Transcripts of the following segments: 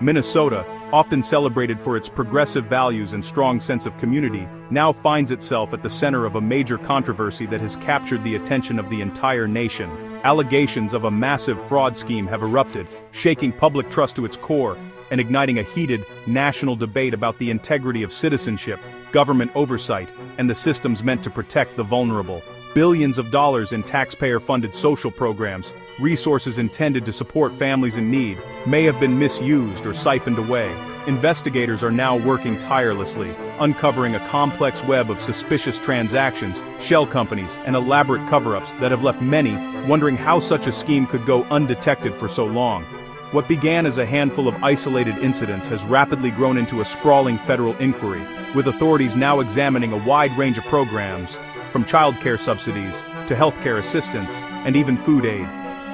Minnesota, often celebrated for its progressive values and strong sense of community, now finds itself at the center of a major controversy that has captured the attention of the entire nation. Allegations of a massive fraud scheme have erupted, shaking public trust to its core, and igniting a heated, national debate about the integrity of citizenship, government oversight, and the systems meant to protect the vulnerable. Billions of dollars in taxpayer-funded social programs, resources intended to support families in need, may have been misused or siphoned away. Investigators are now working tirelessly, uncovering a complex web of suspicious transactions, shell companies, and elaborate cover-ups that have left many wondering how such a scheme could go undetected for so long. What began as a handful of isolated incidents has rapidly grown into a sprawling federal inquiry, with authorities now examining a wide range of programs, from childcare subsidies to healthcare assistance and even food aid.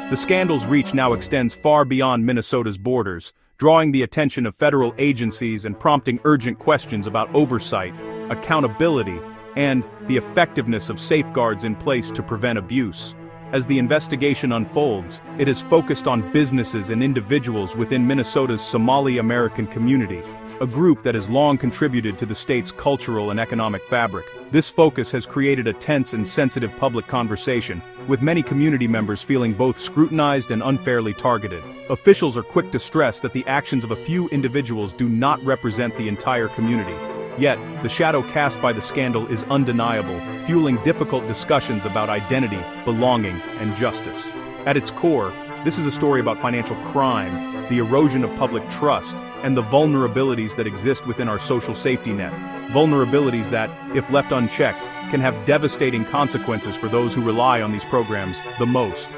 The scandal's reach now extends far beyond Minnesota's borders, drawing the attention of federal agencies and prompting urgent questions about oversight, accountability, and the effectiveness of safeguards in place to prevent abuse. As the investigation unfolds, it is focused on businesses and individuals within Minnesota's Somali American community, a group that has long contributed to the state's cultural and economic fabric. This focus has created a tense and sensitive public conversation, with many community members feeling both scrutinized and unfairly targeted. Officials are quick to stress that the actions of a few individuals do not represent the entire community. Yet, the shadow cast by the scandal is undeniable, fueling difficult discussions about identity, belonging, and justice. At its core, this is a story about financial crime, the erosion of public trust, and the vulnerabilities that exist within our social safety net. Vulnerabilities that, if left unchecked, can have devastating consequences for those who rely on these programs the most.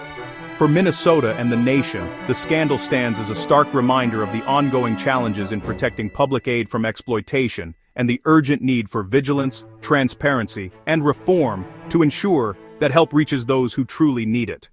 For Minnesota and the nation, the scandal stands as a stark reminder of the ongoing challenges in protecting public aid from exploitation and the urgent need for vigilance, transparency, and reform to ensure that help reaches those who truly need it.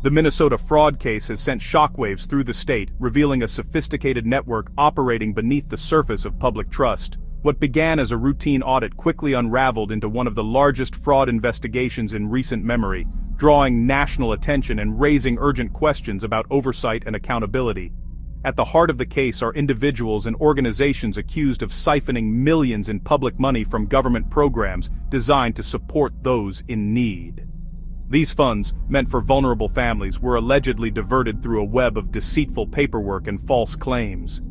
The Minnesota fraud case has sent shockwaves through the state, revealing a sophisticated network operating beneath the surface of public trust. What began as a routine audit quickly unraveled into one of the largest fraud investigations in recent memory, drawing national attention and raising urgent questions about oversight and accountability. At the heart of the case are individuals and organizations accused of siphoning millions in public money from government programs designed to support those in need. These funds, meant for vulnerable families, were allegedly diverted through a web of deceitful paperwork and false claims.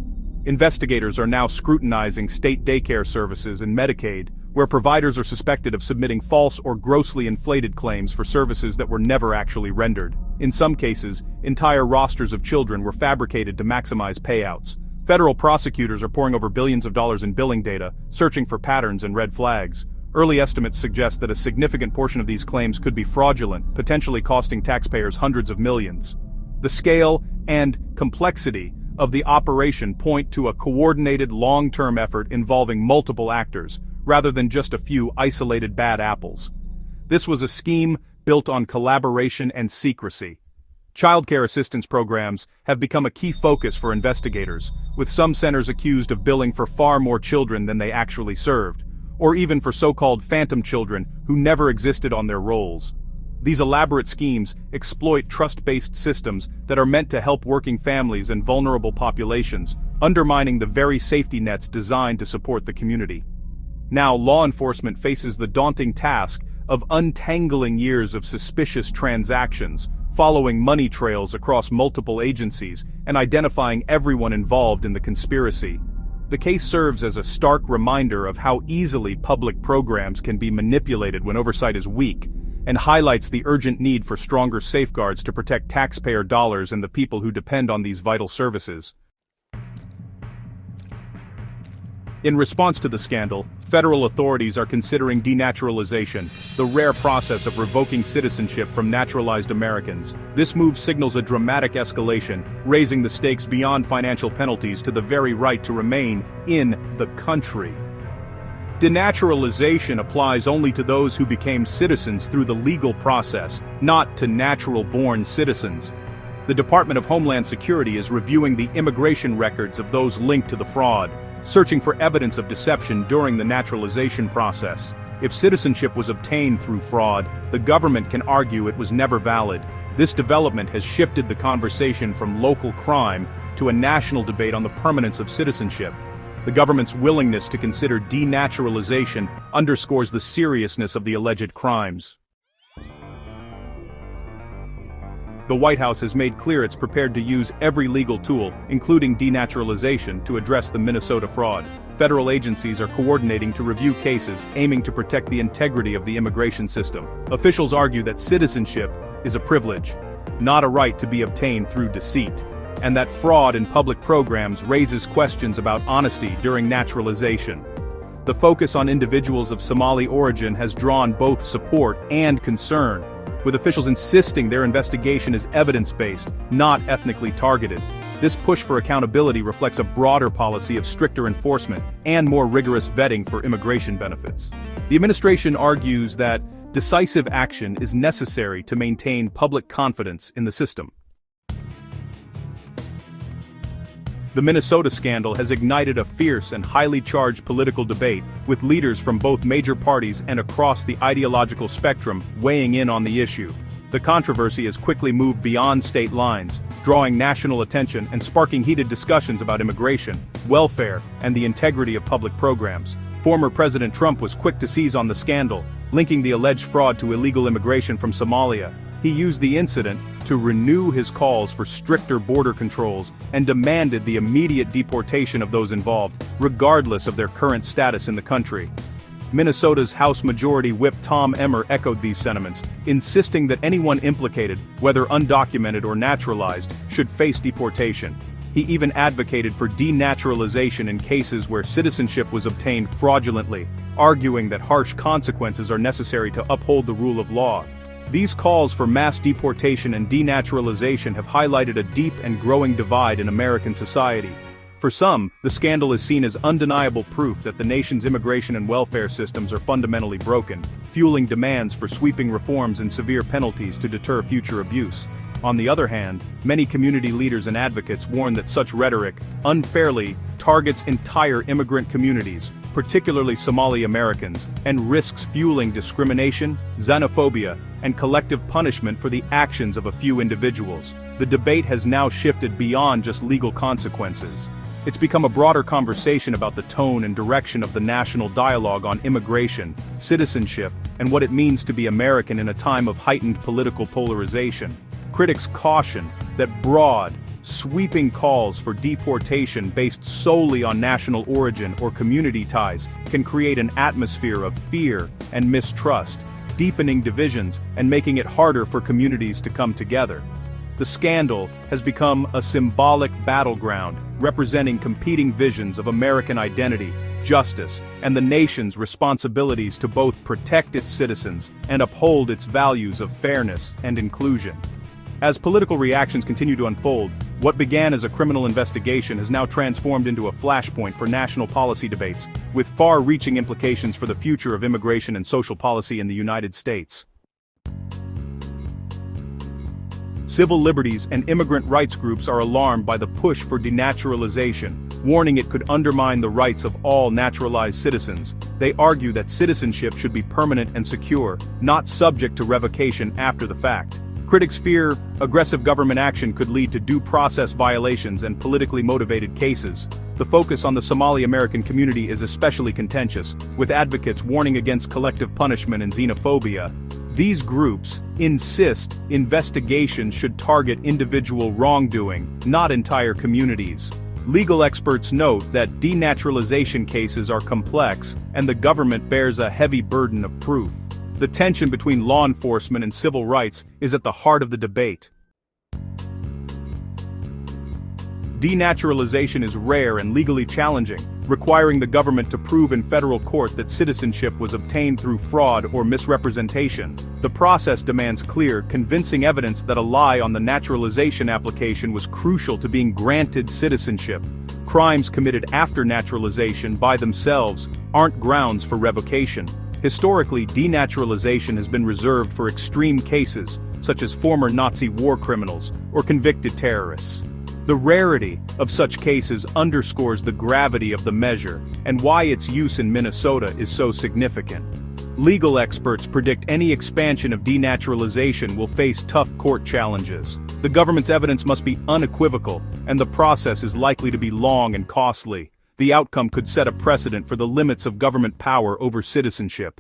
Investigators are now scrutinizing state daycare services and Medicaid, where providers are suspected of submitting false or grossly inflated claims for services that were never actually rendered. In some cases, entire rosters of children were fabricated to maximize payouts. Federal prosecutors are poring over billions of dollars in billing data, searching for patterns and red flags. Early estimates suggest that a significant portion of these claims could be fraudulent, potentially costing taxpayers hundreds of millions. The scale and complexity of the operation point to a coordinated long-term effort involving multiple actors, rather than just a few isolated bad apples. This was a scheme built on collaboration and secrecy. Childcare assistance programs have become a key focus for investigators, with some centers accused of billing for far more children than they actually served, or even for so-called phantom children who never existed on their rolls. These elaborate schemes exploit trust-based systems that are meant to help working families and vulnerable populations, undermining the very safety nets designed to support the community. Now, law enforcement faces the daunting task of untangling years of suspicious transactions, following money trails across multiple agencies, and identifying everyone involved in the conspiracy. The case serves as a stark reminder of how easily public programs can be manipulated when oversight is weak, and highlights the urgent need for stronger safeguards to protect taxpayer dollars and the people who depend on these vital services. In response to the scandal, federal authorities are considering denaturalization, the rare process of revoking citizenship from naturalized Americans. This move signals a dramatic escalation, raising the stakes beyond financial penalties to the very right to remain in the country. Denaturalization applies only to those who became citizens through the legal process, not to natural-born citizens. The Department of Homeland Security is reviewing the immigration records of those linked to the fraud, searching for evidence of deception during the naturalization process. If citizenship was obtained through fraud, the government can argue it was never valid. This development has shifted the conversation from local crime to a national debate on the permanence of citizenship. The government's willingness to consider denaturalization underscores the seriousness of the alleged crimes. The White House has made clear it's prepared to use every legal tool, including denaturalization, to address the Minnesota fraud. Federal agencies are coordinating to review cases, aiming to protect the integrity of the immigration system. Officials argue that citizenship is a privilege, not a right to be obtained through deceit, and that fraud in public programs raises questions about honesty during naturalization. The focus on individuals of Somali origin has drawn both support and concern, with officials insisting their investigation is evidence-based, not ethnically targeted. This push for accountability reflects a broader policy of stricter enforcement and more rigorous vetting for immigration benefits. The administration argues that decisive action is necessary to maintain public confidence in the system. The Minnesota scandal has ignited a fierce and highly charged political debate, with leaders from both major parties and across the ideological spectrum weighing in on the issue. The controversy has quickly moved beyond state lines, drawing national attention and sparking heated discussions about immigration, welfare, and the integrity of public programs. Former President Trump was quick to seize on the scandal, linking the alleged fraud to illegal immigration from Somalia. He used the incident to renew his calls for stricter border controls and demanded the immediate deportation of those involved, regardless of their current status in the country. Minnesota's House Majority Whip Tom Emmer echoed these sentiments, insisting that anyone implicated, whether undocumented or naturalized, should face deportation. He even advocated for denaturalization in cases where citizenship was obtained fraudulently, arguing that harsh consequences are necessary to uphold the rule of law. These calls for mass deportation and denaturalization have highlighted a deep and growing divide in American society. For some, the scandal is seen as undeniable proof that the nation's immigration and welfare systems are fundamentally broken, fueling demands for sweeping reforms and severe penalties to deter future abuse. On the other hand, many community leaders and advocates warn that such rhetoric unfairly targets entire immigrant communities, particularly Somali Americans, and risks fueling discrimination, xenophobia, and collective punishment for the actions of a few individuals. The debate has now shifted beyond just legal consequences. It's become a broader conversation about the tone and direction of the national dialogue on immigration, citizenship, and what it means to be American in a time of heightened political polarization. Critics caution that broad, sweeping calls for deportation based solely on national origin or community ties can create an atmosphere of fear and mistrust, deepening divisions and making it harder for communities to come together. The scandal has become a symbolic battleground, representing competing visions of American identity, justice, and the nation's responsibilities to both protect its citizens and uphold its values of fairness and inclusion. As political reactions continue to unfold, what began as a criminal investigation has now transformed into a flashpoint for national policy debates, with far-reaching implications for the future of immigration and social policy in the United States. Civil liberties and immigrant rights groups are alarmed by the push for denaturalization, warning it could undermine the rights of all naturalized citizens. They argue that citizenship should be permanent and secure, not subject to revocation after the fact. Critics fear aggressive government action could lead to due process violations and politically motivated cases. The focus on the Somali American community is especially contentious, with advocates warning against collective punishment and xenophobia. These groups insist investigations should target individual wrongdoing, not entire communities. Legal experts note that denaturalization cases are complex, and the government bears a heavy burden of proof. The tension between law enforcement and civil rights is at the heart of the debate. Denaturalization is rare and legally challenging, requiring the government to prove in federal court that citizenship was obtained through fraud or misrepresentation. The process demands clear, convincing evidence that a lie on the naturalization application was crucial to being granted citizenship. Crimes committed after naturalization by themselves aren't grounds for revocation. Historically, denaturalization has been reserved for extreme cases, such as former Nazi war criminals or convicted terrorists. The rarity of such cases underscores the gravity of the measure and why its use in Minnesota is so significant. Legal experts predict any expansion of denaturalization will face tough court challenges. The government's evidence must be unequivocal, and the process is likely to be long and costly. The outcome could set a precedent for the limits of government power over citizenship.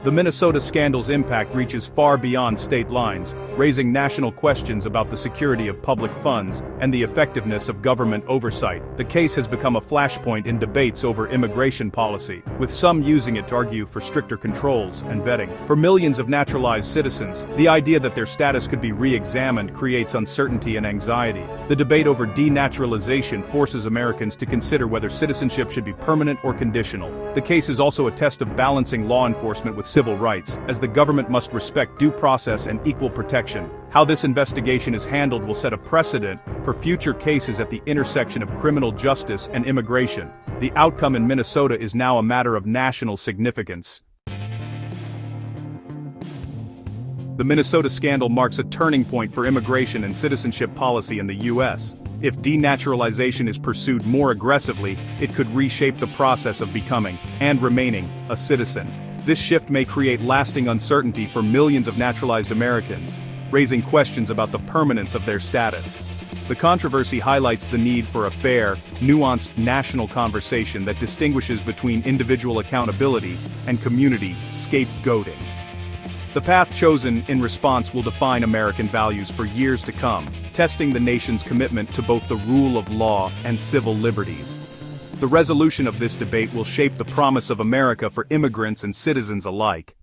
The Minnesota scandal's impact reaches far beyond state lines, raising national questions about the security of public funds and the effectiveness of government oversight. The case has become a flashpoint in debates over immigration policy, with some using it to argue for stricter controls and vetting. For millions of naturalized citizens, the idea that their status could be re-examined creates uncertainty and anxiety. The debate over denaturalization forces Americans to consider whether citizenship should be permanent or conditional. The case is also a test of balancing law enforcement with civil rights, as the government must respect due process and equal protection. How this investigation is handled will set a precedent for future cases at the intersection of criminal justice and immigration. The outcome in Minnesota is now a matter of national significance. The Minnesota scandal marks a turning point for immigration and citizenship policy in the U.S. If denaturalization is pursued more aggressively, it could reshape the process of becoming, and remaining, a citizen. This shift may create lasting uncertainty for millions of naturalized Americans, raising questions about the permanence of their status. The controversy highlights the need for a fair, nuanced national conversation that distinguishes between individual accountability and community scapegoating. The path chosen in response will define American values for years to come, testing the nation's commitment to both the rule of law and civil liberties. The resolution of this debate will shape the promise of America for immigrants and citizens alike.